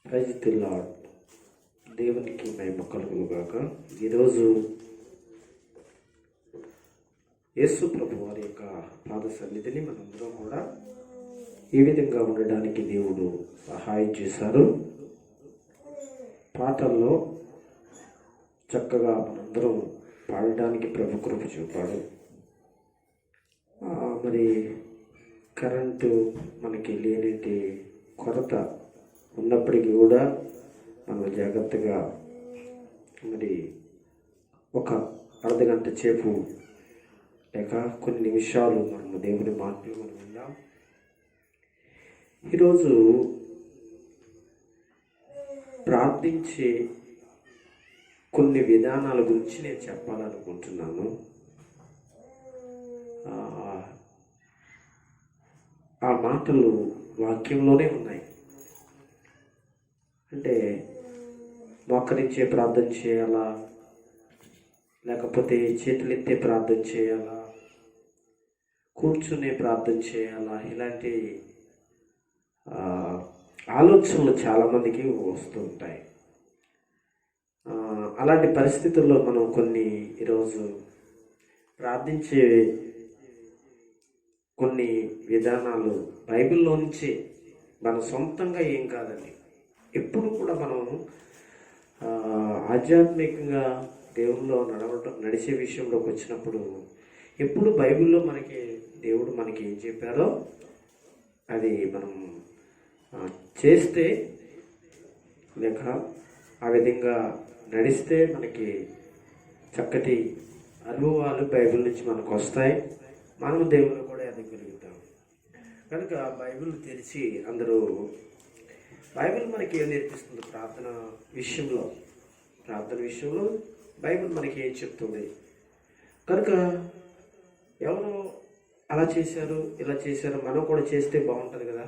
Praise the lord. దేవునికి మహిమ కలుగును గాక. ఈరోజు యేసు ప్రభు వారి యొక్క పాద సన్నిధిని మనందరం కూడా ఈ విధంగా ఉండడానికి దేవుడు సహాయం చేశారు. పాటల్లో చక్కగా మనందరం పాడడానికి ప్రభు కృప చూపాడు. మరి కరెంటు మనకి లేనిటి కొరత ఉన్నప్పటికీ కూడా మనం జాగ్రత్తగా మరి ఒక అర్ధగంట సేపు లేక కొన్ని నిమిషాలు మనము దేవుని మాటలు మనం విన్నాం. ఈరోజు ప్రార్థించే కొన్ని విధానాల గురించి నేను చెప్పాలనుకుంటున్నాను. ఆ మాటలు వాక్యంలోనే ఉన్నాయి. అంటే మోకరించే ప్రార్థన చేయాలా, లేకపోతే చేతులెత్తే ప్రార్థన చేయాలా, కూర్చునే ప్రార్థన చేయాలా, ఇలాంటి ఆలోచనలు చాలామందికి వస్తూ ఉంటాయి. అలాంటి పరిస్థితుల్లో మనం కొన్ని ఈరోజు ప్రార్థించే కొన్ని విధానాలు బైబిల్లో నుంచి మన సొంతంగా ఏం కాదండి. ఎప్పుడు కూడా మనం ఆధ్యాత్మికంగా దేవుల్లో నడిచే విషయంలోకి వచ్చినప్పుడు ఎప్పుడు బైబిల్లో మనకి దేవుడు మనకి ఏం చెప్పారో అది మనం చేస్తే లేక ఆ విధంగా నడిస్తే మనకి చక్కటి అనుభవాలు బైబిల్ నుంచి మనకు వస్తాయి. మనము దేవుళ్ళు కూడా ఎదగలుగుతాం. కనుక బైబిల్ తెరిచి అందరూ బైబిల్ మనకి ఏం నేర్పిస్తుంది? ప్రార్థన విషయంలో బైబిల్ మనకి ఏం చెప్తుంది? కనుక ఎవరు అలా చేశారు, ఇలా చేశారు, మనం కూడా చేస్తే బాగుంటుంది కదా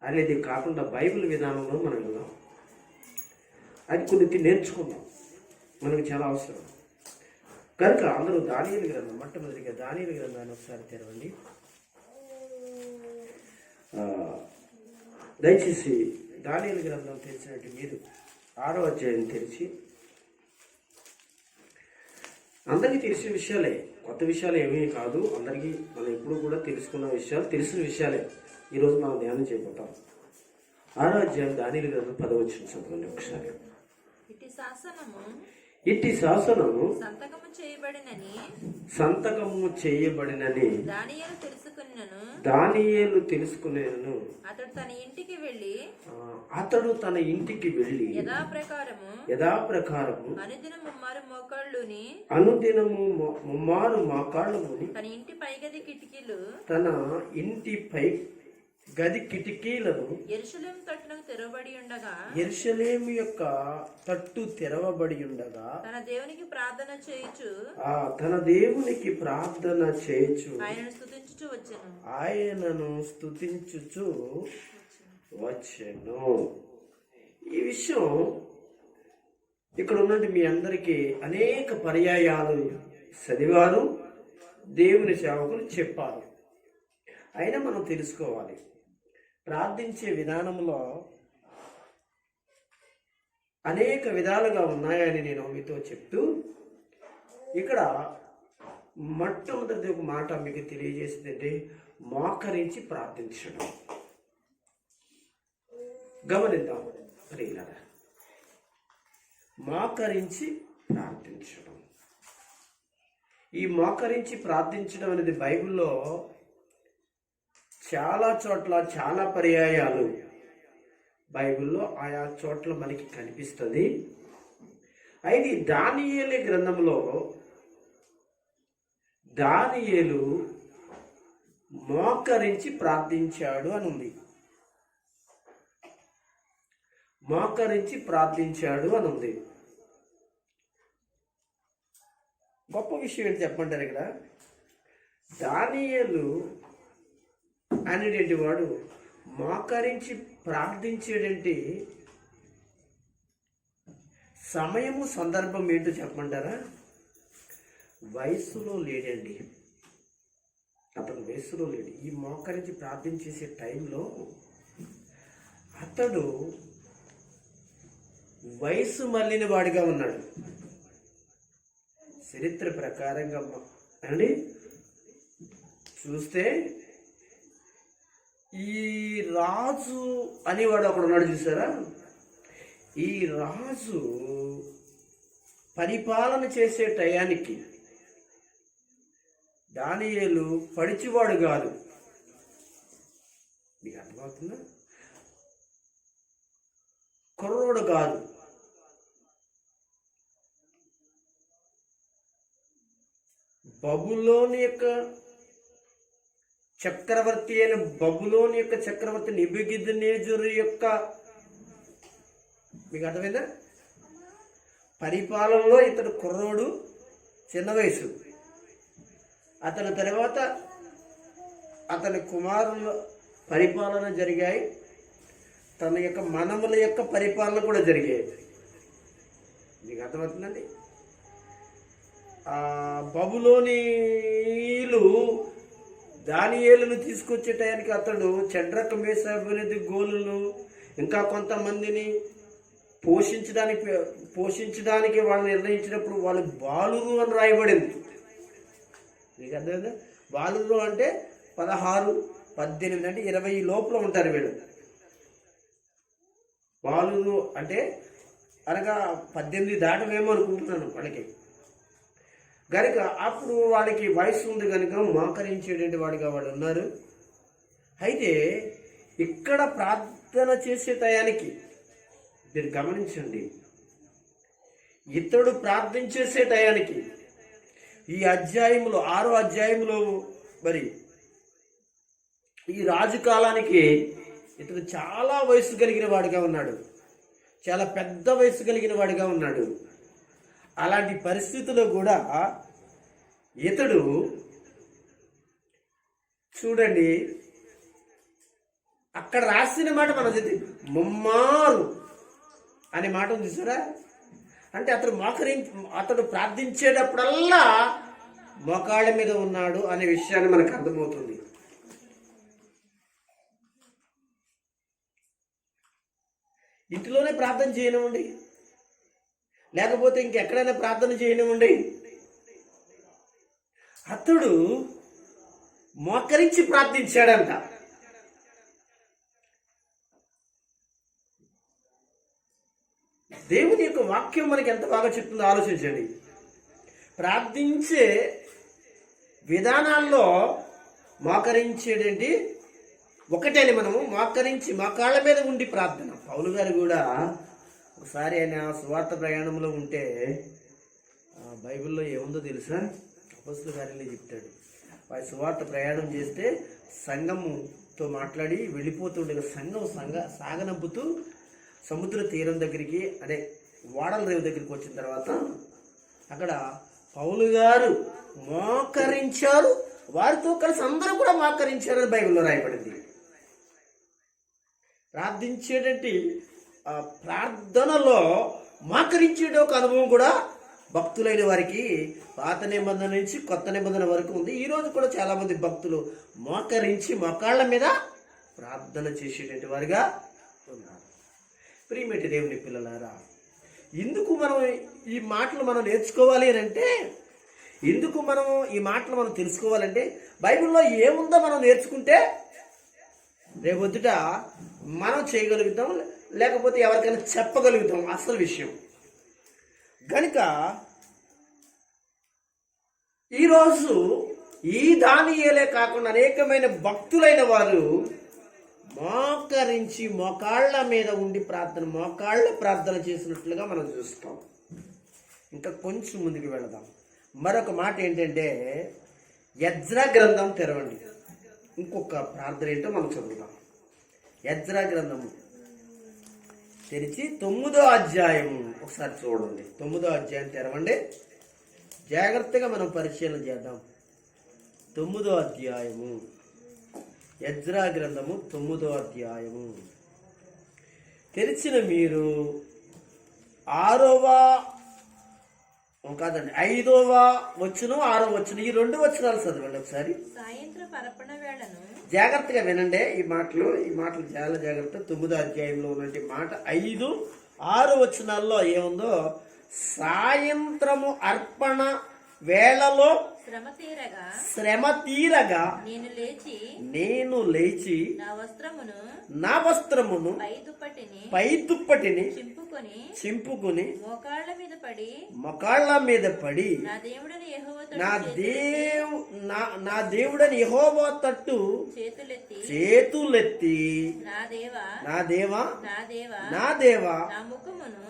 అనేది కాకుండా బైబిల్ విధానంలో మనం వెళ్దాం. అది కొన్ని నేర్చుకుందాం, మనకి చాలా అవసరం. కనుక అందరూ దానియేలు గ్రంథం, మొట్టమొదటిగా దానియేలు గ్రంథాన్ని ఒకసారి తెరవండి. దయచేసి దానియేలు గ్రంథం తెరిచినట్టు మీరు 6వ అధ్యాయం తెరిచి, అందరికీ తెలిసిన విషయాలే, కొత్త విషయాలు ఏమీ కాదు. అందరికీ మనం ఎప్పుడు కూడా తెలుసుకున్న విషయాలు, తెలిసిన విషయాలే ఈరోజు మనం ధ్యానం చేయబోతాం. 6వ అధ్యాయం దానియేలు గ్రంథం 10వ వచనం చదవండి ఒకసారి. ఇట్టి శాసనము సంతకము చేయబడినని దానియేలు తెలుసుకునేను. అతడు తన ఇంటికి వెళ్ళి యథాప్రకారము అనుదినము ముమ్మారు మోకాళ్ళుని తన ఇంటి పై గది కిటికీలను యెరూషలేము యొక్క తట్టు తెరవబడి ఉండగా తన దేవునికి ప్రార్థన చేయుచు ఆయనను స్తుతించుచు వచ్చెను. ఈ విషయం ఇక్కడ ఉన్నది మీ అందరికీ అనేక పర్యాయాలు చదివారు, దేవుని సేవకులు చెప్పారు. అయినా మనం తెలుసుకోవాలి. ప్రార్థించే విధానంలో అనేక విధాలుగా ఉన్నాయని నేను మీతో చెప్తూ, ఇక్కడ మొట్టమొదటి ఒక మాట మీకు తెలియజేసిందంటే మోకరించి ప్రార్థించడం. గమనిద్దాం ప్రియులారా, మోకరించి ప్రార్థించడం. ఈ మోకరించి ప్రార్థించడం అనేది బైబిల్లో చాలా చోట్ల, చాలా పర్యాయాలు బైబిల్లో ఆయా చోట్ల మనకి కనిపిస్తుంది. అయితే దానియేలు గ్రంథంలో దానియేలు మోకరించి ప్రార్థించాడు అని ఉంది. మోకరించి ప్రార్థించాడు అని ఉంది. గొప్ప విషయం ఏంటి చెప్పంటారు? ఇక్కడ దానియేలు అనేటువంటి వాడు మోకరించి ప్రార్థించేటువంటి సమయము, సందర్భం ఏంటో చెప్పమంటారా? వయస్సులో లేడండి. అతను వయస్సులో లేడు. ఈ మోకరించి ప్రార్థన చేసే టైంలో అతడు వయసు మళ్ళిన వాడిగా ఉన్నాడు. చరిత్ర ప్రకారంగా అండి చూస్తే ఈ రాజు అనేవాడు అక్కడ ఉన్నాడు చూసారా. ఈ రాజు పరిపాలన చేసే టయానికి దానియేలు పడిచివాడు కాదు. మీకు అర్థమవుతుందా? కుర్రోడు కాదు. బబులోని యొక్క చక్రవర్తి అయిన బబులోని యొక్క చక్రవర్తి నెబుకద్నెజరు యొక్క, మీకు అర్థమైందా, పరిపాలనలో ఇతడు కుర్రోడు, చిన్న వయసు. అతని తర్వాత అతని కుమారుల పరిపాలన జరిగాయి, తన యొక్క మనముల యొక్క పరిపాలన కూడా జరిగాయి. మీకు అర్థమవుతుందండి? బబులోనీలు దానియేలును తీసుకొచ్చే టయానికి అతడు షడ్రక్ మేషాక్ అబేద్నెగోలను ఇంకా కొంతమందిని పోషించడానికి వాళ్ళు నిర్ణయించినప్పుడు వాళ్ళు బాలురు అని రాయబడింది. మీకు అర్థమైందా? బాలురు అంటే 16, 18 అంటే 20 లోపల ఉంటారు వీళ్ళు. బాలురు అంటే అనగా 18 దాటమేమో అనుకుంటున్నాను వాళ్ళకి. కనుక అప్పుడు వాడికి వయసు ఉంది కనుక మోకరించేటువంటి వాడిగా వాడు ఉన్నారు. అయితే ఇక్కడ ప్రార్థన చేసే టయానికి మీరు గమనించండి, ఇతడు ప్రార్థన చేసే టయానికి ఈ అధ్యాయంలో 6వ అధ్యాయంలో మరి ఈ రాజు కాలానికి ఇతడు చాలా వయసు కలిగిన వాడిగా ఉన్నాడు, చాలా పెద్ద వయసు కలిగిన వాడిగా ఉన్నాడు. అలాంటి పరిస్థితుల్లో కూడా ఇతడు చూడండి, అక్కడ రాసిన మాట మనం చదివి ముమ్మారు అనే మాట ఉంది చూసారా. అంటే అతడు ప్రార్థించేటప్పుడల్లా మోకాళ్ళ మీద ఉన్నాడు అనే విషయాన్ని మనకు అర్థమవుతుంది. ఇంటిలోనే ప్రార్థన చేయనివ్వండి, లేకపోతే ఇంకెక్కడైనా ప్రార్థన చేయనివ్వండి, అతడు మోకరించి ప్రార్థించాడంట. దేవుని యొక్క వాక్యం మనకి ఎంత బాగా చెప్తుందో ఆలోచించండి. ప్రార్థించే విధానాల్లో మోకరించేదేంటి ఒకటేని, మనము మోకరించి మోకాళ్ళ మీద ఉండి ప్రార్థన. పౌలు గారు కూడా ఒకసారి ఆయన సువార్త ప్రయాణంలో ఉంటే బైబిల్లో ఏముందో తెలుసా, అపొస్తలుల కార్యాల్లో చెప్తాడు. వారి సువార్త ప్రయాణం చేస్తే సంఘముతో మాట్లాడి వెళ్ళిపోతుండగా సంఘం సాగనంపుతూ సముద్ర తీరం దగ్గరికి, అదే వాడల రేవు దగ్గరికి వచ్చిన తర్వాత అక్కడ పౌలు గారు మోకరించారు, వారితో కలిసి అందరూ కూడా మోకరించారు అని బైబిల్లో రాయబడింది. ప్రార్థించేటంటే ప్రార్థనలో మోకరించే ఒక అనుభవం కూడా భక్తులైన వారికి పాత నిబంధన నుంచి కొత్త నిబంధన వరకు ఉంది. ఈరోజు కూడా చాలామంది భక్తులు మోకరించి మోకాళ్ళ మీద ప్రార్థన చేసేటువంటి వారిగా ఉన్నారు. ప్రియమైన దేవుని పిల్లలారా, ఎందుకు మనం ఈ మాటలు మనం నేర్చుకోవాలి అని అంటే, ఎందుకు మనం ఈ మాటలు మనం తెలుసుకోవాలంటే, బైబిల్లో ఏముందో మనం నేర్చుకుంటే రేపొద్దుట మనం చేయగలుగుతాం, లేకపోతే ఎవరికైనా చెప్పగలుగుతాం అసలు విషయం. కనుక ఈరోజు ఈ దానియేలే కాకుండా అనేకమైన భక్తులైన వారు మోకరించి మోకాళ్ళ మీద ఉండి మోకాళ్ళ ప్రార్థన చేసినట్లుగా మనం చూస్తాం. ఇంకా కొంచెం ముందుకు వెళదాం. మరొక మాట ఏంటంటే, ఎజ్రా గ్రంథం తెరవండి. ఇంకొక ప్రార్థన ఏంటో మనం చదువుదాం. ఎజ్రా గ్రంథము తెరిచి 9వ అధ్యాయం ఒకసారి చూడండి. 9వ అధ్యాయం తెరవండి, జాగ్రత్తగా మనం పరిశీలన చేద్దాం. 9వ అధ్యాయము, ఎజ్రా గ్రంథము 9వ అధ్యాయము తెరిచిన మీరు 6వ కాదండి, 5వ వచనం 6వ వచనం ఈ 2 వచనాలు చదవండి ఒకసారి. సాయంత్రపు అర్పణ వేళను జాగ్రత్తగా వినండి ఈ మాటలు చాలా జాగ్రత్త. 9వ అధ్యాయంలో ఉన్నటువంటి మాట 5, 6 వచనాల్లో ఏముందో, సాయంత్రము అర్పణ వేళలో శ్రమ తీరగా నేను లేచి నా వస్త్రమును పై దుప్పటిని చింపుకొని మొకాళ్ళ మీద పడి నా దేవుడని యెహోవా తట్టు చేతులెత్తి నా దేవా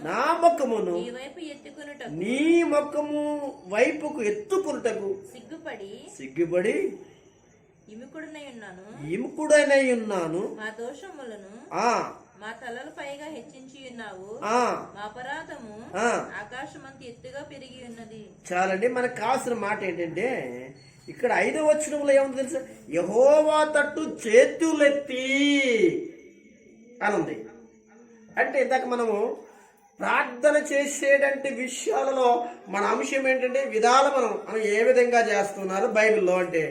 నా ముఖమును నీ ముఖము వైపుకు ఎత్తుకున్నటకు సిగ్గుపడి ఇముకుడనై ఉన్నాను. మా దోషములను మా తలల పైగా హెచ్చించి ఉన్నావు. మా అపరాధము ఆకాశమంత ఎత్తుగా పెరిగి ఉన్నది. చాలండి. మనకు కావాల్సిన మాట ఏంటంటే, ఇక్కడ 5వ వచనంలో ఏముంది తెలుసా, యెహోవా తట్టు చేతులెత్తి అని ఉంది. అంటే ఇందాక మనము ప్రార్థన చేసేటంటే విషయాలలో మన అంశం ఏంటంటే, విధాలు మనం ఏ విధంగా చేస్తున్నారు బైబిల్లో అంటే,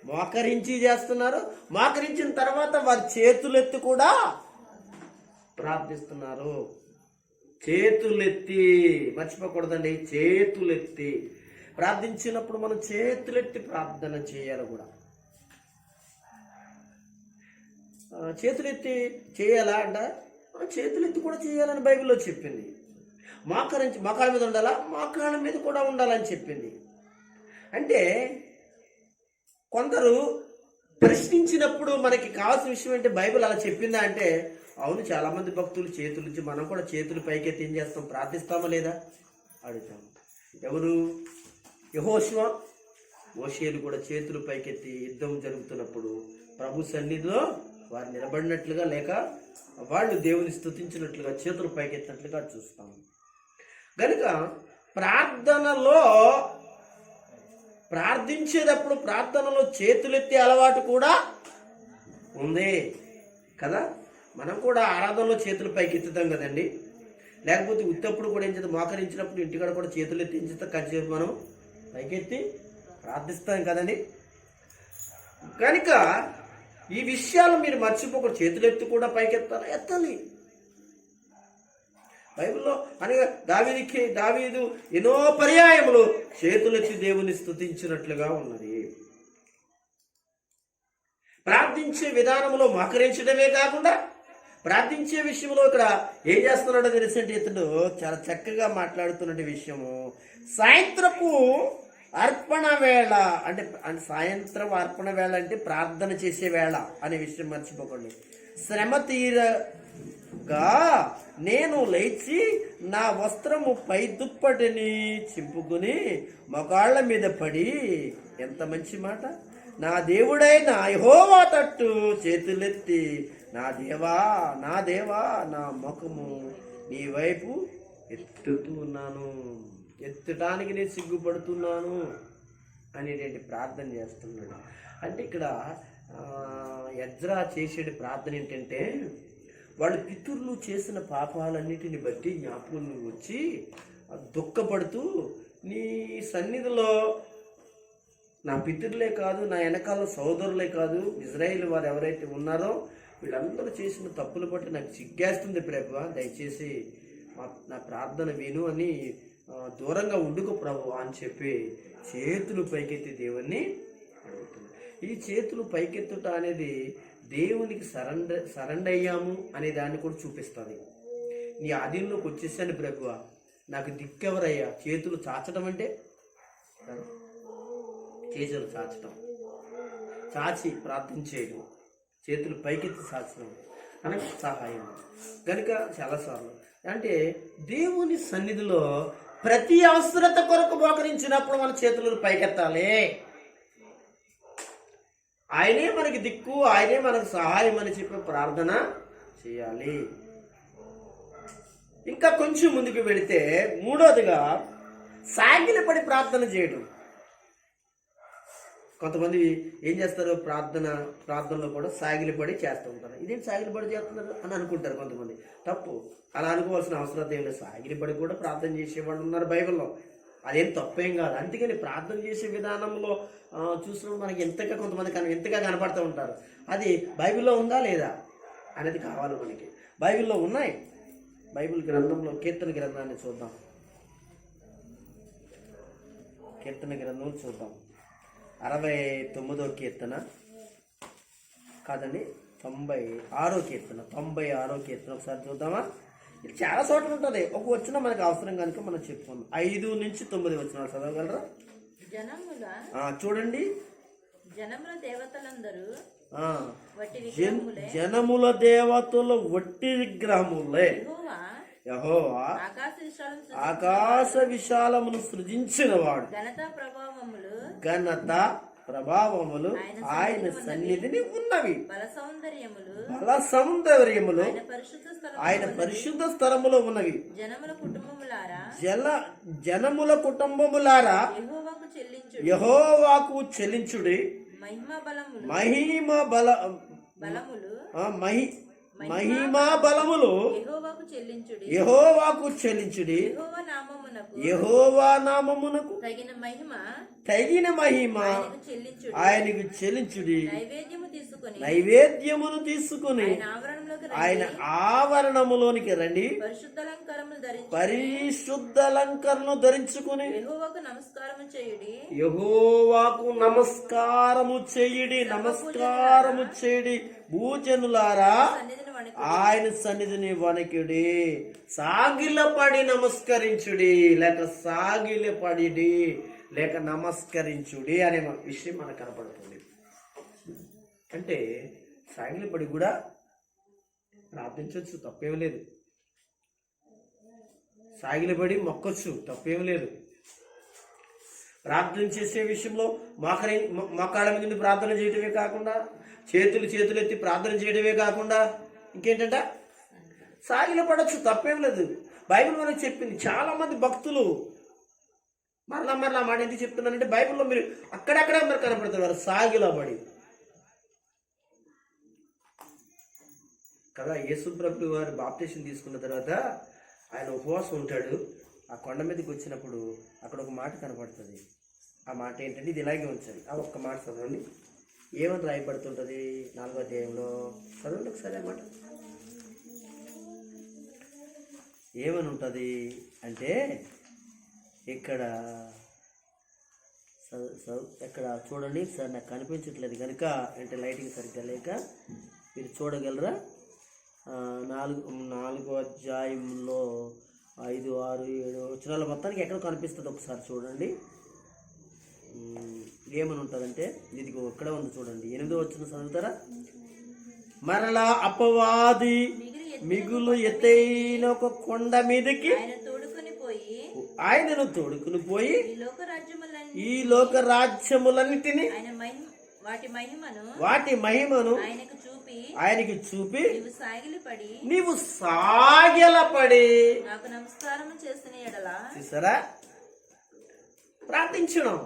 మోకరించి చేస్తున్నారు. మోకరించిన తర్వాత వారి చేతులెత్తి కూడా ప్రార్థిస్తున్నారు. చేతులెత్తి మర్చిపోకూడదండి, చేతులెత్తి ప్రార్థించినప్పుడు మనం చేతులెత్తి ప్రార్థన చేయాలి కూడా. చేతులెత్తి చేయాలా అంట, చేతులెత్తి కూడా చేయాలని బైబిల్లో చెప్పింది. మోకాళ్ళ మీద ఉండాలా, మోకాళ్ళ మీద కూడా ఉండాలని చెప్పింది. అంటే కొందరు ప్రశ్నించినప్పుడు మనకి కావాల్సిన విషయం ఏంటి, బైబిల్ అలా చెప్పిందా అంటే, అవును, చాలా మంది భక్తులు చేతుల నుంచి మనం కూడా చేతులు పైకెత్తి ఏం చేస్తాం, ప్రార్థిస్తామా లేదా అడుగుతాం. ఎవరు, యెహోషువ మోషేలు కూడా చేతులు పైకెత్తి యుద్ధం జరుగుతున్నప్పుడు ప్రభు సన్నిధిలో వారు నిలబడినట్లుగా లేక వాళ్ళు దేవుని స్తుతించినట్లుగా చేతులు పైకెత్తినట్లుగా చూస్తాం. కనుక ప్రార్థించేటప్పుడు ప్రార్థనలో చేతులెత్తే అలవాటు కూడా ఉంది కదా. మనం కూడా ఆరాధనలో చేతులు పైకి ఎత్తుతాం కదండి. లేకపోతే ఉత్తప్పుడు కూడా ఏం చేద్దాం, మోకరించినప్పుడు ఇంటికాడ కూడా చేతులు ఎత్తి ఏం చేస్తాం, కంచేపు మనం పైకెత్తి ప్రార్థిస్తాం కదండి. కనుక ఈ విషయాలు మీరు మర్చిపోకూడదు. చేతులు ఎత్తి కూడా ఎత్తాలి. బైబిల్లో అనగా దావీదు ఎన్నో పర్యాయములు చేతులెత్తి దేవుని స్తుతించినట్లుగా ఉన్నది. ప్రార్థించే విధానంలో మోకరించడమే కాకుండా ప్రార్థించే విషయంలో ఇక్కడ ఏం చేస్తున్నాడో తెలిసింటే, ఇతడు చాలా చక్కగా మాట్లాడుతున్న విషయము, సాయంత్రపు అర్పణ వేళ అంటే సాయంత్రం అర్పణ వేళ అంటే ప్రార్థన చేసే వేళ అనే విషయం మర్చిపోకండి. శ్రమ తీరగా నేను లేచి నా వస్త్రము పై దుప్పటిని చింపుకుని మొకాళ్ళ మీద పడి, ఎంత మంచి మాట, నా దేవుడైన యెహోవా తట్టు చేతులెత్తి నా దేవా నా ముఖము నీ వైపు ఎత్తుతున్నాను, ఎత్తడానికి నేను సిగ్గుపడుతున్నాను అనేటువంటి ప్రార్థన చేస్తున్నాడు. అంటే ఇక్కడ ఎజ్రా చేసేటి ప్రార్థన ఏంటంటే, వాళ్ళు పితరులు చేసిన పాపాలన్నిటిని బట్టి జ్ఞాపకం వచ్చి దుఃఖపడుతూ నీ సన్నిధిలో నా పితరులే కాదు, నా వెనకాల సోదరులే కాదు, ఇజ్రాయేల్ వారు ఎవరైతే ఉన్నారో వీళ్ళందరూ చేసిన తప్పులు బట్టి నాకు సిగ్గేస్తుంది ప్రభువా, దయచేసి నా ప్రార్థన విను అని దూరంగా ఉండుకో ప్రభు అని చెప్పి చేతులు పైకెత్తి దేవుణ్ణి అడుగుతుంది. ఈ చేతులు పైకెత్తుట అనేది దేవునికి సరెండర్ అయ్యాము అనే దాన్ని కూడా చూపిస్తుంది. నీ ఆధీనంలోకి వచ్చేసాను ప్రభువా, నాకు దిక్కెవరయ్యా. చేతులు చాచడం అంటే చేతులు చాచి ప్రార్థించేయడం, చేతులు పైకెత్తి చాచడం అనకు సహాయం. కనుక చాలాసార్లు అంటే దేవుని సన్నిధిలో ప్రతి అవసరత కొరకు మోకరించినప్పుడు మన చేతులను పైకెత్తాలి. ఆయనే మనకి దిక్కు, ఆయనే మనకు సహాయం అని చెప్పి ప్రార్థన చేయాలి. ఇంకా కొంచెం ముందుకు వెళితే మూడోదిగా సాగిలపడి ప్రార్థన చేయడం. కొంతమంది ఏం చేస్తారు, ప్రార్థనలో కూడా సాగిలిపడి చేస్తూ ఉంటారు. ఇదేం సాగిలిపడి చేస్తున్నారు అని అనుకుంటారు కొంతమంది. తప్పు, అలా అనుకోవాల్సిన అవసరం ఏం లేదు. సాగిలిపడి కూడా ప్రార్థన చేసేవాళ్ళు ఉన్నారు బైబిల్లో. అదేం తప్పేం కాదు. అందుకని ప్రార్థన చేసే విధానంలో చూసినప్పుడు మనకి ఎంతగా కనపడుతూ ఉంటారు. అది బైబిల్లో ఉందా లేదా అనేది కావాలి మనకి. బైబిల్లో ఉన్నాయి. బైబిల్ గ్రంథంలో కీర్తన గ్రంథాన్ని చూద్దాం. కీర్తన గ్రంథం చూద్దాం. 69వ కీర్తన కాదండి, 96వ కీర్తన. 96వ కీర్తన ఒకసారి చూద్దామా? ఇది చాలా చోట్ల ఉంటుంది. ఒక వచనం మనకు అవసరం కనుక మనం చెప్పుకుందాం. 5 నుంచి 9 వచనాలు చదవగలరా? చూడండి. జనముల దేవతలందరూ జనముల దేవతలు వట్టి విగ్రహములే. యెహోవా ఆకాశ విశాలమును సృజించిన వాడు. ఘనత ప్రభావములు ఆయన సన్నిధిని ఉన్నవి. బల సౌందర్యములు ఆయన పరిశుద్ధ స్థలములో ఉన్నవి. జనముల కుటుంబములారా యెహోవాకు చెల్లించుడి. మహిమా బలములు యెహోవాకు చెల్లించుడి. యెహోవా నామమునకు తగిన మహిమ ఆయనకు చెల్లించుడి. నైవేద్యమును తీసుకుని ఆయన ఆవరణములోనికి రండి. పరిశుద్ధలంకరణ ధరించుకుని యెహోవాకు నమస్కారము చేయుడి. భూజనులారా ఆయన సన్నిధిని వణకిడి. సాగిలపడి నమస్కరించుడి, లేక నమస్కరించుడి అనే విషయం మనకు కనపడుతుంది. అంటే సాగిలపడి కూడా ప్రార్థించవచ్చు, తప్పేం లేదు. సాగిలపడి మొక్కొచ్చు, తప్పేం లేదు. ప్రార్థన చేసే విషయంలో మోకాళ్ళ మీద ప్రార్థన చేయడమే కాకుండా, చేతులు ఎత్తి ప్రార్థన చేయడమే కాకుండా ఇంకేంటంట సాగిల పడవచ్చు, తప్పేం లేదు. బైబిల్ మనకు చెప్పింది. చాలా మంది భక్తులు మరలా మాట ఎందుకు చెప్తున్నానంటే, బైబిల్లో మీరు అక్కడక్కడ మీరు కనపడుతున్నారు సాగిల పడి కదా. యేసు ప్రభు వారు బాప్తిసం తీసుకున్న తర్వాత ఆయన ఉపవాసం ఉంటాడు. ఆ కొండ మీదకి వచ్చినప్పుడు అక్కడ ఒక మాట కనపడుతుంది. ఆ మాట ఏంటంటే, ఇది ఇలాగే ఉంచాలి. ఆ ఒక్క మాట చదవండి. ఏమని రాయబడుతుంటుంది 4వ అధ్యాయంలో? చదవండి ఒకసారి. ఆ మాట ఏమని ఉంటుంది అంటే, ఇక్కడ చూడండి సార్, నాకు కనిపించట్లేదు కనుక, అంటే లైటింగ్ సరిగ్గా లేక మీరు చూడగలరా? 4వ అధ్యాయంలో 5, 6, 7 వచనాల మొత్తానికి ఎక్కడ కనిపిస్తుంది ఒకసారి చూడండి. ఏమని ఉంటుందంటే, ఇదిగో ఇక్కడ ఉంది చూడండి. 8వ వచనం చదువుతారా? మరలా అపవాది మిగులు ఎత్తైన ఒక కొండ మీదకి ఆయనను తోడుకుని పోయి ఈ లోక రాజ్యములన్నిటిని వాటి మహిమను ఆయనకి చూపి నీవు సాగిలపడి చూసారా ప్రార్థించడం.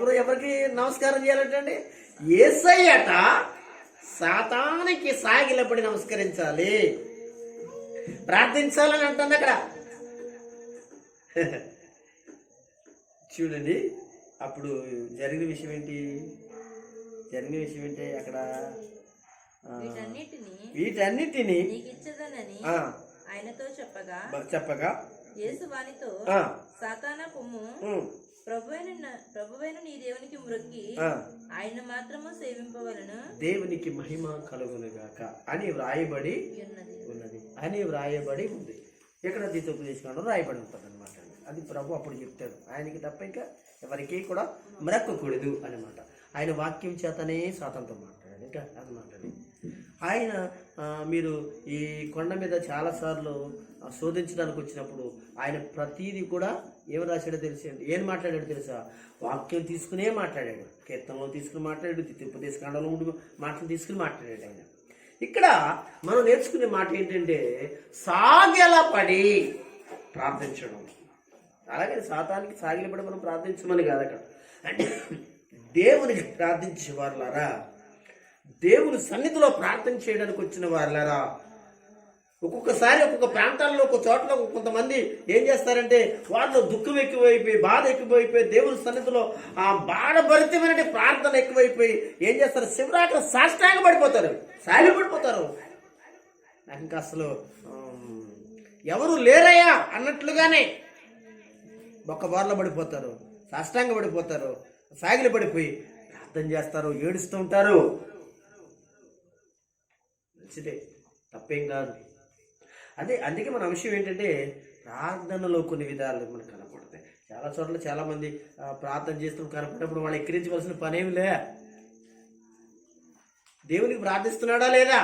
ఎవరికి నమస్కారం చేయాలంటే యేసయ్యట సాతానికి సాగిలపడి నమస్కరించాలి, ప్రార్థించాలని అంటుంది అక్కడ. చూడండి, అప్పుడు జరిగిన విషయం ఏంటి అక్కడ వీటన్నిటిని ఆయనతో చెప్పగా యేసు వానితో సాతానా పొమ్ము, ప్రభువైన నీ దేవునికి మ్రొక్కి ఆయన మాత్రము సేవింపవలను, దేవునికి మహిమ కలుగునుగాక అని వ్రాయబడి ఉంది. ఎక్కడ ద్వితోపదేశకాండంలో రాయబడి ఉంటుంది అనమాట. అది ప్రభు అప్పుడు చెప్తాడు. ఆయనకి తప్ప ఇంకా ఎవరికి కూడా మ్రక్కకూడదు అనమాట. ఆయన వాక్యం చేతనే సాతంతో మాట్లాడాడు. ఇంకా అది మాట్లాడి ఆయన మీరు ఈ కొండ మీద చాలాసార్లు శోధించడానికి వచ్చినప్పుడు ఆయన ప్రతీది కూడా ఏం రాశాడో తెలిసి ఏం మాట్లాడాడు తెలుసా? వాక్యం తీసుకునే మాట్లాడాడు. కీర్తనలో తీసుకుని మాట్లాడాడు, ఉపదేశకాండంలో ఉండి మాటలు తీసుకుని మాట్లాడాడు ఆయన. ఇక్కడ మనం నేర్చుకునే మాట ఏంటంటే సాగిలపడి ప్రార్థించడం. అలాగే సాతానికి సాగిలపడి మనం ప్రార్థించమని కాదు అక్కడ. అంటే దేవునికి ప్రార్థించే వారులారా, దేవుని సన్నిధిలో ప్రార్థన చేయడానికి వచ్చిన వారులారా, ఒక్కొక్కసారి ఒక్కొక్క ప్రాంతాల్లో ఒక్కొక్క చోట్ల కొంతమంది ఏం చేస్తారంటే వాళ్ళు దుఃఖం ఎక్కువైపోయి బాధ ఎక్కువైపోయి దేవుని సన్నిధిలో ఆ బాధభరితమైన ప్రార్థన ఎక్కువైపోయి ఏం చేస్తారు, శివరాత్రి సాష్టాంగ పడిపోతారు, సాగిపడిపోతారు. నాకు ఇంకా అసలు ఎవరు లేరయ్యా అన్నట్లుగానే ఒక్క బార్లో పడిపోతారు, సాష్టాంగ పడిపోతారు, సాగిలి పడిపోయి ప్రార్థన చేస్తారు, ఏడుస్తూ ఉంటారు. మంచిదే, తప్పేం కాదు. అందుకే మన అంశం ఏంటంటే ప్రార్థనలో కొన్ని విధాలు మనకు కనపడతాయి. చాలా చోట్ల చాలా మంది ప్రార్థన చేస్తూ కనపడినప్పుడు వాళ్ళు ఎక్కిరించవలసిన పనేమి లే. దేవునికి ప్రార్థిస్తున్నాడా లేదా,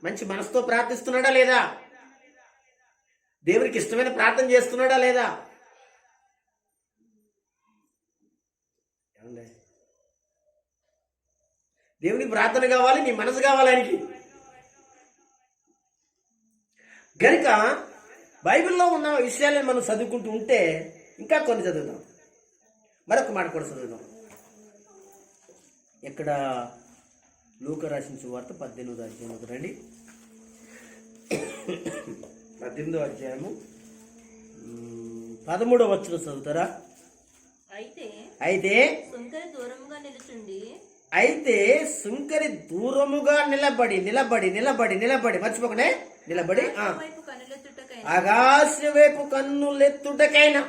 మంచి మనసుతో ప్రార్థిస్తున్నాడా లేదా, దేవునికి ఇష్టమైన ప్రార్థన చేస్తున్నాడా లేదా? ఏమండి, దేవునికి ప్రార్థన కావాలి, నీ మనసు కావాలి ఆయనకి. గనుక బైబిల్లో ఉన్న విషయాలను మనం చదువుకుంటూ ఉంటే ఇంకా కొన్ని చదువుదాం. మరొక మాట కూడా చదువుదాం. ఇక్కడ లూకా రాసిన సువార్త 18వ అధ్యాయం రండి. 18వ అధ్యాయము 13వ వచనం చదువుతారా? అయితే సుంకరి దూరముగా నిలుచుండి దూరముగా నిలబడి మర్చిపోకనే నిలబడి ఆకాశ వైపు కన్నులెత్తుటకైనా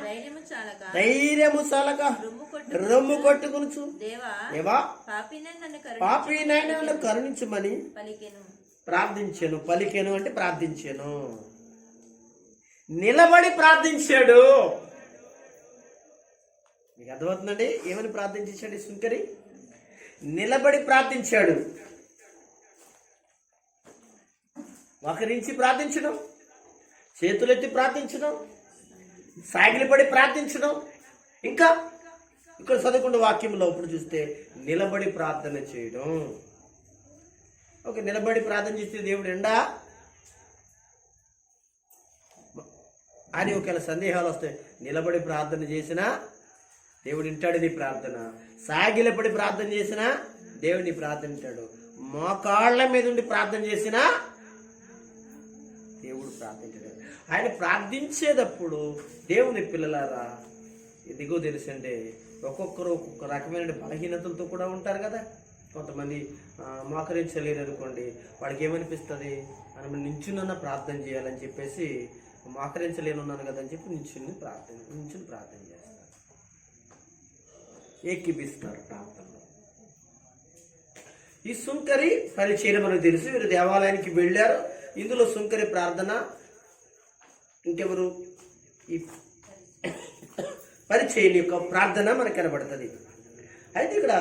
ధైర్యము చాలక రొమ్ము కొట్టుకునుచు దేవా పాపినైనా నన్ను కరుణించమని పలికెను అంటే ప్రార్థించాను. నిలబడి ప్రార్థించాడు. మీకు అర్థమవుతుందండి ఏమని ప్రార్థించాడు? సుంకరి నిలబడి ప్రార్థించాడు. ఒకరించి ప్రార్థించడం, చేతులెత్తి ప్రార్థించడం, సాగిలిపడి ప్రార్థించడం, ఇంకా ఇక్కడ చదువుకున్న వాక్యంలో ఇప్పుడు చూస్తే నిలబడి ప్రార్థన చేయడం. ఓకే, నిలబడి ప్రార్థన చేస్తే దేవుడు ఎండా అని ఒకవేళ సందేహాలు వస్తాయి. నిలబడి ప్రార్థన చేసినా దేవుడు వింటాడు నీ ప్రార్థన. సాగిలపడి ప్రార్థన చేసినా దేవుడిని ప్రార్థన వింటాడు. మోకాళ్ళ మీద ఉండి ప్రార్థన చేసినా దేవుడు ప్రార్థించాడు. ఆయన ప్రార్థించేటప్పుడు దేవుని పిల్లలారా ఇదిగో తెలుసండి, ఒక్కొక్కరు ఒక్కొక్క రకమైన బలహీనతలతో కూడా ఉంటారు కదా. కొంతమంది మోకరించలేరు అనుకోండి, వాడికి ఏమనిపిస్తుంది, మనం నించున్న ప్రార్థన చేయాలని చెప్పేసి మోకరించలేనున్నాను కదా అని చెప్పి నించుని ప్రార్థన చేస్తారు, ఏకీపిస్తారు ప్రార్థనలో. ఈ సుంకరి పరిచయం మనకు తెలుసు. వీరు దేవాలయానికి వెళ్ళారు. ఇందులో సుంకరి ప్రార్థన, ఇంకెవరు ఈ పరిచయం యొక్క ప్రార్థన మనకు కనబడుతుంది. అయితే ఇక్కడ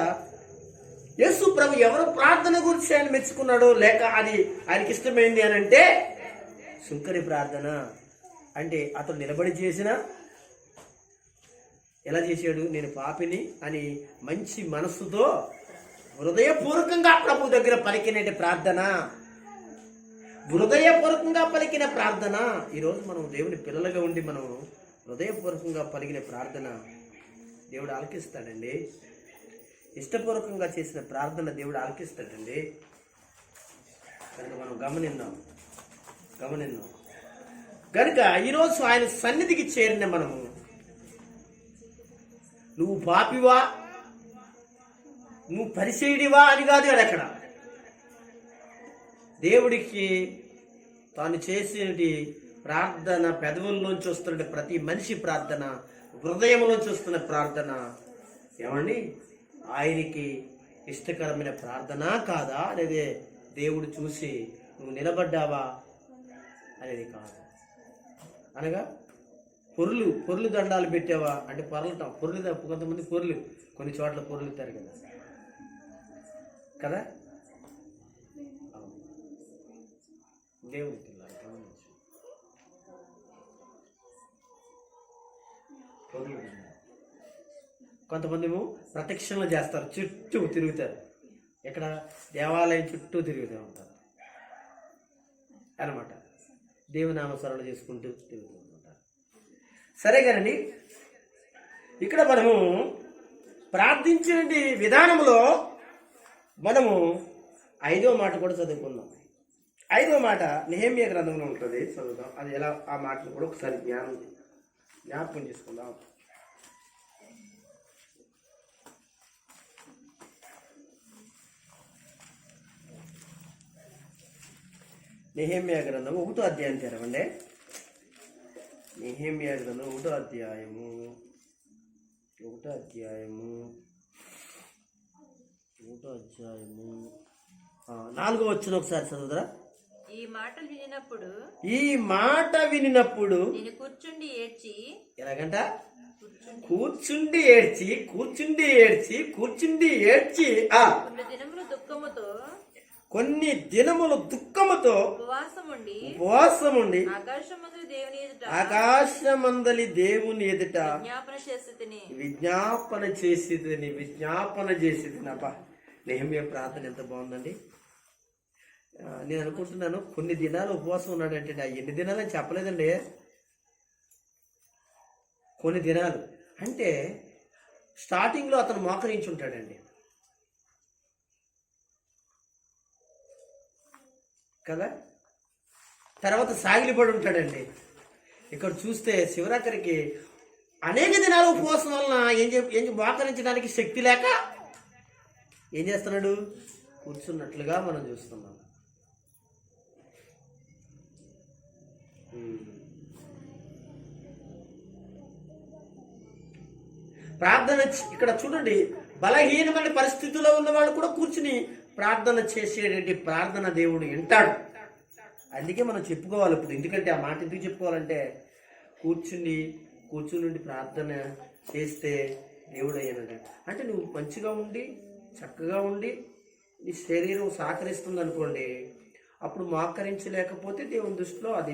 యేసు ప్రభు ఎవరు ప్రార్థన గురించి ఆయన మెచ్చుకున్నాడో లేక అది ఆయనకి ఇష్టమైంది అని అంటే సుంకరి ప్రార్థన. అంటే అతను నిలబడి చేసిన ఎలా చేశాడు, నేను పాపిని అని మంచి మనస్సుతో హృదయపూర్వకంగా ప్రభు దగ్గర పలికిన ప్రార్థన, హృదయపూర్వకంగా పలికిన ప్రార్థన. ఈరోజు మనం దేవుని పిల్లలుగా ఉండి మనం హృదయపూర్వకంగా పలికిన ప్రార్థన దేవుడు ఆలకిస్తాడండి. ఇష్టపూర్వకంగా చేసిన ప్రార్థన దేవుడు ఆలకిస్తాడండి. కనుక మనం గమనిద్దాం. కనుక ఈరోజు ఆయన సన్నిధికి చేరిన మనము, నువ్వు పాపివా, నువ్వు పరిచయుడివా అని కాదు అక్కడ. దేవుడికి తాను చేసేటి ప్రార్థన, పెదవుల్లోంచి వస్తున్న ప్రతి మనిషి ప్రార్థన, హృదయంలోంచి వస్తున్న ప్రార్థన ఏమండి ఆయనకి ఇష్టకరమైన ప్రార్థన కాదా అనేది దేవుడు చూసి నువ్వు నిలబడ్డావా అనేది కాదు. అనగా పొర్లు దండాలు పెట్టావా అంటే పొరలటం, కొంతమంది కొన్ని చోట్ల పొర్లుతారు కదా. దేవుడి పిల్లలు గమనించు, కొంతమంది ప్రదక్షిణలు చేస్తారు, చుట్టూ తిరుగుతారు. ఇక్కడ దేవాలయం చుట్టూ తిరుగుతూ ఉంటారు అన్నమాట. దేవునామస్మరణ చేసుకుంటూ తిరుగుతూ ఉంటారు. సరే కానండి, ఇక్కడ మనము ప్రార్థించిన విధానంలో మనము 5వ మాట కూడా చదువుకుందాం. 5వ మాట నెహెమ్యా గ్రంథంలో ఉంటుంది, చదువుదాం. అది ఎలా, ఆ మాటను కూడా ఒకసారి జ్ఞాపకం చేసుకుందాం. నెహెమ్యా గ్రంథం 1వ అధ్యాయం తెరవండి. నెహెమ్యా గ్రంథం 1వ అధ్యాయము 4వ వచనం ఒకసారి చదువుదరా. ఈ మాటలు వినినప్పుడు నేను కూర్చుండి ఏడ్చి, ఎలాగంట? కూర్చుండి ఏడ్చి కొన్ని దినములు దుఃఖముతో ఉపవాసముండి ఆకాశమందలి దేవుని ఎదుట విజ్ఞాపన చేసి అబ్బా, నెహెమ్యా ప్రార్థన ఎంత బాగుందండి. నేను అనుకుంటున్నాను కొన్ని దినాలు ఉపవాసం ఉన్నాడంటే, ఎన్ని దినాలు అని చెప్పలేదండి. కొన్ని దినాలు అంటే స్టార్టింగ్లో అతను మోకరించి ఉంటాడండి కదా, తర్వాత సాగిలిపడి ఉంటాడండి. ఇక్కడ చూస్తే శివరాత్రికి అనేక దినాలు ఉపవాసం వలన ఏం మోకరించడానికి శక్తి లేక ఏం చేస్తున్నాడు? కూర్చున్నట్లుగా మనం చూస్తున్నాం. ప్రార్థన ఇక్కడ చూడండి, బలహీనమైన పరిస్థితుల్లో ఉన్నవాళ్ళు కూడా కూర్చుని ప్రార్థన చేసేటువంటి ప్రార్థన దేవుడు వింటాడు. అందుకే మనం చెప్పుకోవాలి ఇప్పుడు. ఎందుకంటే ఆ మాట ఎందుకు చెప్పుకోవాలంటే, కూర్చుని ప్రార్థన చేస్తే దేవుడు అయ్యానంటే, అంటే నువ్వు మంచిగా ఉండి చక్కగా ఉండి నీ శరీరం సహకరిస్తుంది అనుకోండి, అప్పుడు మోకరించలేకపోతే దేవుని దృష్టిలో అది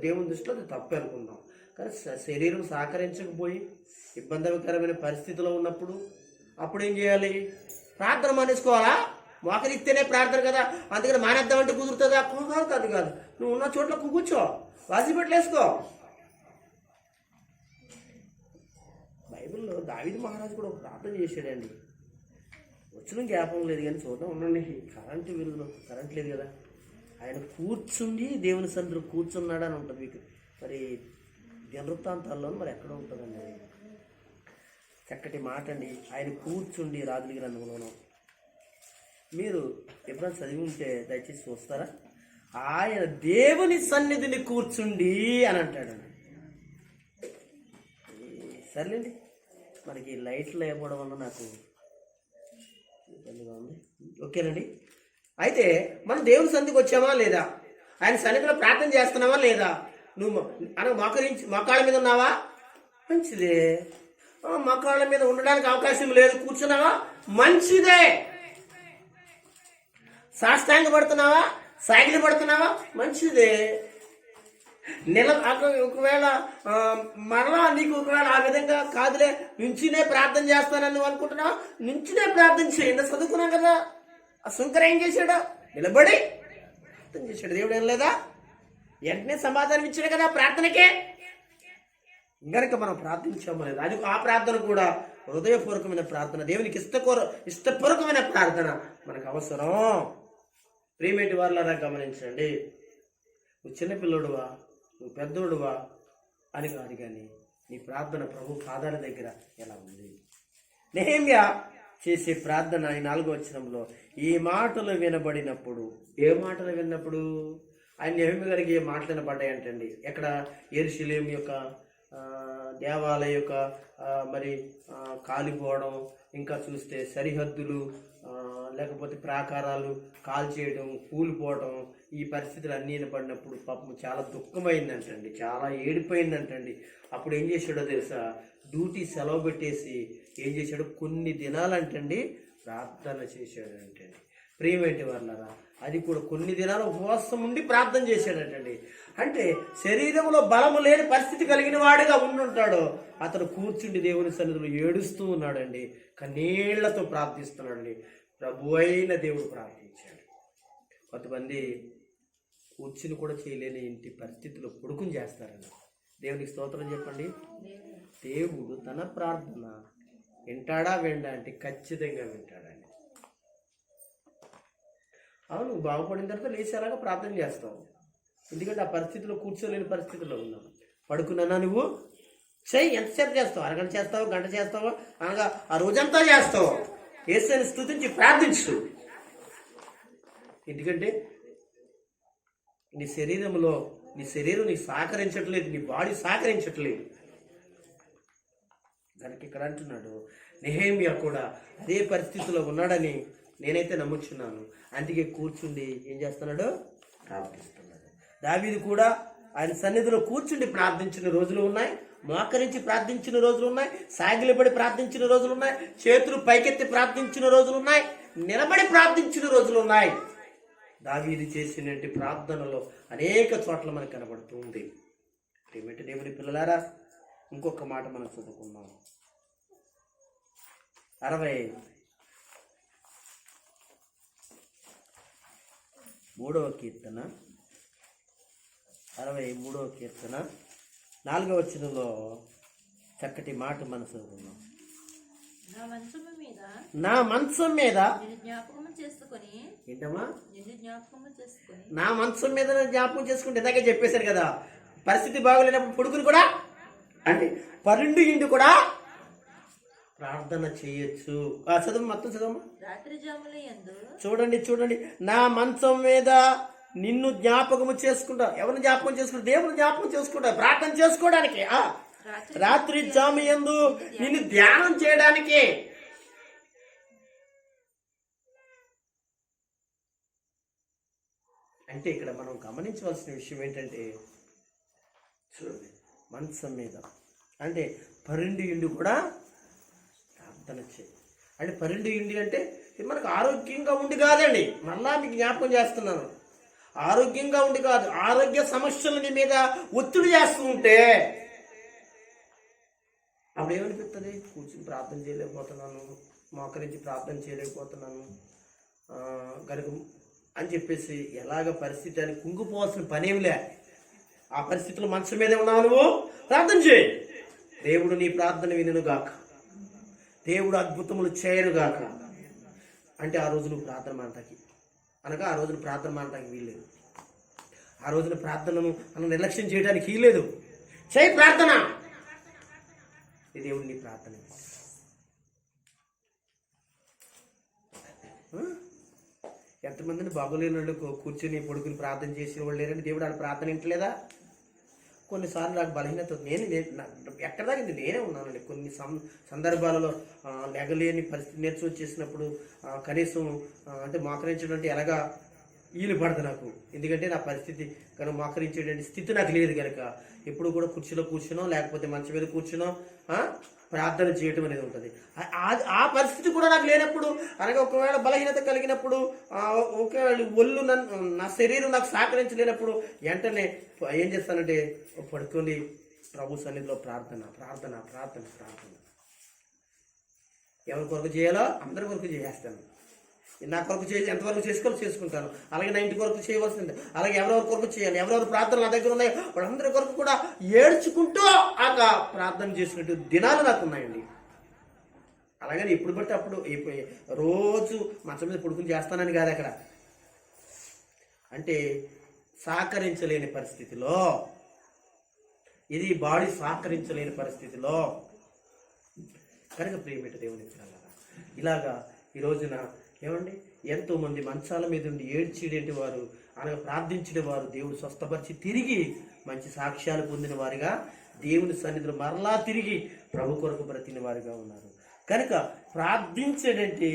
దేవుని దృష్టిలో అది తప్పే అనుకుందాం. కానీ శరీరం సహకరించకపోయి ఇబ్బందికరమైన పరిస్థితిలో ఉన్నప్పుడు అప్పుడు ఏం చేయాలి? ప్రార్థన మానేసుకోవాలా? మోకరిస్తేనే ప్రార్థన కదా, అందుకని మానేద్దామంటే కుదురుతుందా? కాదు. నువ్వు ఉన్న చోట్ల కూర్చో, వాసిపెట్టలేసుకో. బైబిల్లో దావీదు మహారాజు కూడా ప్రార్థన చేశాడండి. వచ్చిన జ్ఞాపకం లేదు కానీ చూద్దాం, ఉండండి. కరెంట్ లేదు కదా. ఆయన కూర్చుండి దేవుని సన్నిధిలో కూర్చున్నాడు అని ఉంటుంది మీకు. మరి దినవృత్తాంతాల్లో మరి ఎక్కడ ఉంటుందండి? చక్కటి మాట అండి. ఆయన కూర్చుండి రాజుల గ్రంథంలోనూ మీరు ఎప్పుడైనా చదివి ఉంటే దయచేసి చూస్తారా? ఆయన దేవుని సన్నిధిని కూర్చుండి అని అంటాడండి. సర్లేండి, మనకి లైట్లు లేకపోవడం వల్ల నాకు ఇబ్బందిగా ఉంది. ఓకేనండి. అయితే మనం దేవుని సన్నిధికి వచ్చామా లేదా? ఆయన సన్నిధిలో ప్రార్థన చేస్తున్నావా లేదా? నువ్వు మొక్కాళ్ళ మీద ఉన్నావా? మంచిదే. మొక్కాళ్ళ మీద ఉండడానికి అవకాశం లేదు, కూర్చున్నావా? మంచిదే. సాష్టాంగ పడుతున్నావా? సాగిలి పడుతున్నావా? మంచిదే. ఒకవేళ మరలా నీకు ఒకవేళ ఆ విధంగా కాదులే, నుంచినే ప్రార్థన చేస్తానని నువ్వు అనుకుంటున్నావు, నుంచినే ప్రార్థన చేయండి. చదువుకున్నాం కదా, ఆ శంకర్ ఏం చేశాడు? నిలబడి ప్రార్థన చేశాడు. దేవుడు ఏం లేదా? వెంటనే సమాధానం ఇచ్చాడు కదా ప్రార్థనకే. గనక మనం ప్రార్థించాము లేదు, అది ఆ ప్రార్థన కూడా హృదయపూర్వకమైన ప్రార్థన, దేవునికి ఇష్టపూర్వకమైన ప్రార్థన మనకు అవసరం. ప్రియమేటి వారులారా గమనించండి. నువ్వు చిన్నపిల్లడువా, నువ్వు పెద్దోడువా అని కాదు, కానీ నీ ప్రార్థన ప్రభు పాదాల దగ్గర ఎలా ఉంది? నెహెమ్యా చేసే ప్రార్థన ఈ 4వ వచనంలో ఈ మాటలు వినబడినప్పుడు, ఏ మాటలు విన్నప్పుడు? ఆయన నెహెమ్యా గారికి ఏ మాటలు వినబడ్డాయంటండి? ఎక్కడ? యెరూషలేము యొక్క దేవాలయం యొక్క మరి కాలిపోవడం, ఇంకా చూస్తే సరిహద్దులు లేకపోతే ప్రాకారాలు కాల్చేయడం, కూలిపోవడం, ఈ పరిస్థితులు అన్నీ పడినప్పుడు పాపం చాలా దుఃఖమైందంటండి, చాలా ఏడిపోయిందంటండి. అప్పుడు ఏం చేశాడో తెలుసా? డ్యూటీ సెలవు పెట్టేసి ఏం చేశాడు? కొన్ని దినాలంటండి ప్రార్థన చేశాడంటండి. ప్రియమేంటి వాళ్ళరా, అది కూడా కొన్ని దినాలు ఉపవాసం ఉండి ప్రార్థన చేశాడంటండి. అంటే శరీరంలో బలము లేని పరిస్థితి కలిగిన వాడుగా ఉండుంటాడు. అతను కూర్చుండి దేవుని సన్నిధిలో ఏడుస్తూ ఉన్నాడండి, కన్నీళ్లతో ప్రార్థిస్తున్నాడండి. ప్రభు అయిన దేవుడు ప్రార్థించాడు. కొంతమంది కూర్చుని కూడా చేయలేని ఇంటి పరిస్థితుల్లో కొడుకుని చేస్తారండి. దేవునికి స్తోత్రం చెప్పండి. దేవుడు తన ప్రార్థన వింటాడా? విండా అంటే ఖచ్చితంగా వింటాడండి. అవును, బాగుపడిన తర్వాత లేచేలాగా ప్రార్థన చేస్తావు. ఎందుకంటే ఆ పరిస్థితిలో కూర్చోలేని పరిస్థితిలో ఉన్నావు. పడుకున్నా నువ్వు చెయ్యి, ఎంతసేపు చేస్తావు? అరగంట చేస్తావు, గంట చేస్తావు, అనగా ఆ రోజంతా చేస్తావు. యేసుని స్తుతించి ప్రార్థించు. ఎందుకంటే నీ శరీరంలో నీ శరీరం నీకు సహకరించట్లేదు, నీ బాడీ సహకరించట్లేదు. దానికి ఇక్కడ అంటున్నాడు, నెహెమ్యా కూడా అదే పరిస్థితిలో ఉన్నాడని నేనైతే నమ్ముచున్నాను. అందుకే కూర్చుండి ఏం చేస్తున్నాడు? ప్రార్థిస్తున్నాడు. దావీదు కూడా ఆయన సన్నిధిలో కూర్చుండి ప్రార్థించిన రోజులు ఉన్నాయి, మోకరించి ప్రార్థించిన రోజులు ఉన్నాయి, సాగిలపడి ప్రార్థించిన రోజులు ఉన్నాయి, చేతులు పైకెత్తి ప్రార్థించిన రోజులు ఉన్నాయి, నిలబడి ప్రార్థించిన రోజులు ఉన్నాయి. దావీదు చేసినటువంటి ప్రార్థనలో అనేక చోట్ల మనకు కనబడుతూ ఉంది. ఏమిటి దేవుని పిల్లలారా, ఇంకొక మాట మనం చదువుకుందాం. 63వ కీర్తన 4వ వచనంలో చక్కటి మాట మనం చదువుకుందాం. నా మంచం మీద ఏంటమ్మా? నా మంచం మీద జ్ఞాపకం చేసుకుంటే ఇందాకే చెప్పేశాను కదా, పరిస్థితి బాగోలేనప్పుడు పొడుగులు కూడా అంటే పరుండు ఇండు కూడా ప్రార్థన చేయొచ్చు. చదువు, మొత్తం చదువు. చూడండి, నా మంచం మీద నిన్ను జ్ఞాపకము చేసుకుంటా. ఎవరిని జ్ఞాపకం చేసుకుంటా? దేవుని జ్ఞాపకం చేసుకుంటా, ప్రార్థన చేసుకోవడానికి. రాత్రి జాము యందు నిన్ను ధ్యానం చేయడానికి. అంటే ఇక్కడ మనం గమనించవలసిన విషయం ఏంటంటే, చూడండి, మంచం మీద అంటే పరుండి ఇండి కూడా ప్రార్థన చేయి. అంటే పరుండి ఇండి అంటే మనకు ఆరోగ్యంగా ఉండి కాదండి, మళ్ళా మీకు జ్ఞాపకం చేస్తున్నాను, ఆరోగ్యంగా ఉండి కాదు, ఆరోగ్య సమస్యలు నీ మీద ఒత్తిడి చేస్తూ ఉంటే అప్పుడు ఏమనిపిస్తుంది? కూర్చుని ప్రార్థన చేయలేకపోతున్నాను, మోకరించి ప్రార్థన చేయలేకపోతున్నాను కనుక అని చెప్పేసి ఎలాగ పరిస్థితి అని కుంగిపోవాల్సిన పనేమిలే. ఆ పరిస్థితిలో మంచం మీదే ఉన్నావు, నువ్వు ప్రార్థన చేయి. దేవుడు నీ ప్రార్థన వినుగాక, దేవుడు అద్భుతములు చేయనుగాక. అంటే ఆ రోజు నువ్వు ప్రార్థన మానటానికి అనగా ఆ రోజున ప్రార్థన మానటానికి వీల్లేదు. ఆ రోజున ప్రార్థనను మనం నిర్లక్ష్యం చేయడానికి వీల్లేదు. చేయి ప్రార్థన. ఇది దేవుడు నీ ప్రార్థన. ఎంతమందిని బాగోలేని వాళ్ళు కూర్చొని పడుకుని ప్రార్థన చేసిన వాళ్ళు లేరండి. దేవుడు వాళ్ళ ప్రార్థన వింటలేదా? కొన్నిసార్లు నాకు బలహీనత, నేను ఎక్కడ దాకా నేనే ఉన్నానండి. కొన్ని సందర్భాలలో లెగలేని పరిస్థితి నేర్చు వచ్చేసినప్పుడు కనీసం అంటే మోకరించడం అంటే ఎలాగా ఈలు పడదు నాకు. ఎందుకంటే నా పరిస్థితి కనుక మోకరించేటువంటి స్థితి నాకు లేదు కనుక ఎప్పుడు కూడా కుర్చీలో కూర్చునో లేకపోతే మంచం మీద కూర్చునో ప్రార్థన చేయటం అనేది ఉంటుంది. ఆ పరిస్థితి కూడా నాకు లేనప్పుడు అనగా ఒకవేళ బలహీనత కలిగినప్పుడు ఒకవేళ ఒళ్ళు నా శరీరం నాకు సహకరించలేనప్పుడు వెంటనే ఏం చేస్తానంటే పడుకొని ప్రభు సన్నిధిలో ప్రార్థన ప్రార్థన ప్రార్థన ప్రార్థన. ఎవరి కొరకు చేయాలో అందరి కొరకు చేసేస్తాను. నా కొరకు ఎంతవరకు చేసుకుంటాను. అలాగే నా ఇంటి కొరకు చేయవలసింది, అలాగే ఎవరెవరి కొరకు చేయాలి, ఎవరెవరు ప్రార్థనలు నా దగ్గర ఉన్నాయో వాళ్ళందరి కొరకు కూడా ఏడ్చుకుంటూ ఆ ప్రార్థన చేసినట్టు దినాలు నాకు ఉన్నాయండి. అలాగని ఇప్పుడు బట్టి అప్పుడు రోజు మంచం మీద పడుకుని చేస్తానని కాదు. అక్కడ అంటే సహకరించలేని పరిస్థితిలో, ఇది బాడీ సహకరించలేని పరిస్థితిలో కనుక ప్రియమైన దేవుని ఇలాగా ఈ రోజున ఏమండి ఎంతో మంది మంచాల మీద ఉండి ఏడ్చేటి వారు అనగా ప్రార్థించిన వారు దేవుడు స్వస్థపరిచి తిరిగి మంచి సాక్ష్యాలు పొందిన వారిగా దేవుని సన్నిధిలో మరలా తిరిగి ప్రభు కొరకు బ్రతిన వారిగా ఉన్నారు. కనుక ప్రార్థించేటువంటి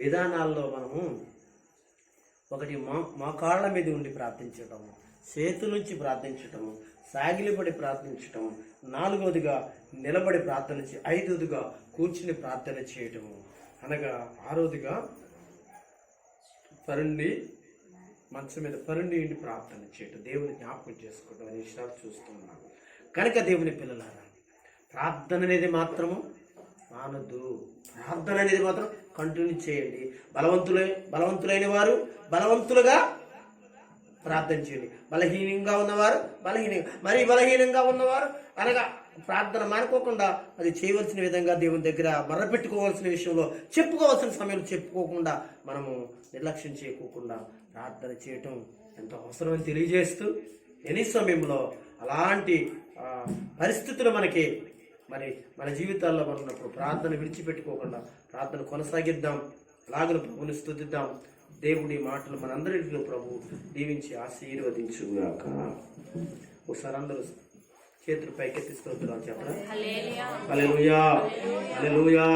విధానాల్లో మనము ఒకటి మోకాళ్ళ మీద ఉండి ప్రార్థించటము, చేతుల నుంచి ప్రార్థించటము, సాగిలిపడి ప్రార్థించటము, 4వదిగా నిలబడి ప్రార్థన 5వదిగా కూర్చుని ప్రార్థన చేయటము, అనగా 6వదిగా పరుండి మంచం మీద పరుండి ఇంటి ప్రార్థన చేయటం, దేవుని జ్ఞాపకం చేసుకోవడం అనే విషయాలు చూస్తూ ఉన్నాము. కనుక దేవుని పిల్లలారా, ప్రార్థన అనేది మాత్రము మానద్దు. ప్రార్థన అనేది మాత్రం కంటిన్యూ చేయండి. బలవంతులైన వారు బలవంతులుగా ప్రార్థన చేయండి. బలహీనంగా ఉన్నవారు మరీ బలహీనంగా ఉన్నవారు అనగా ప్రార్థన మానుకోకుండా అది చేయవలసిన విధంగా దేవుని దగ్గర మర్రపెట్టుకోవాల్సిన విషయంలో చెప్పుకోవాల్సిన సమయంలో చెప్పుకోకుండా మనము నిర్లక్ష్యం చేయకోకుండా ప్రార్థన చేయటం ఎంతో అవసరమని తెలియజేస్తూ ఎనీ సమయంలో అలాంటి పరిస్థితులు మనకి మరి మన జీవితాల్లో మనం ఉన్నప్పుడు ప్రార్థన విడిచిపెట్టుకోకుండా ప్రార్థన కొనసాగిద్దాం. అలాగను ప్రభుని స్తుతిద్దాం. దేవుడి మాటలు మనందరికీ ప్రభు దీవించి ఆశీర్వదించుగాక. ఒకసారి అందరూ చేతులు పైకెత్తి స్తోత్రాలు చెప్పరా? హల్లెలూయా, హల్లెలూయా.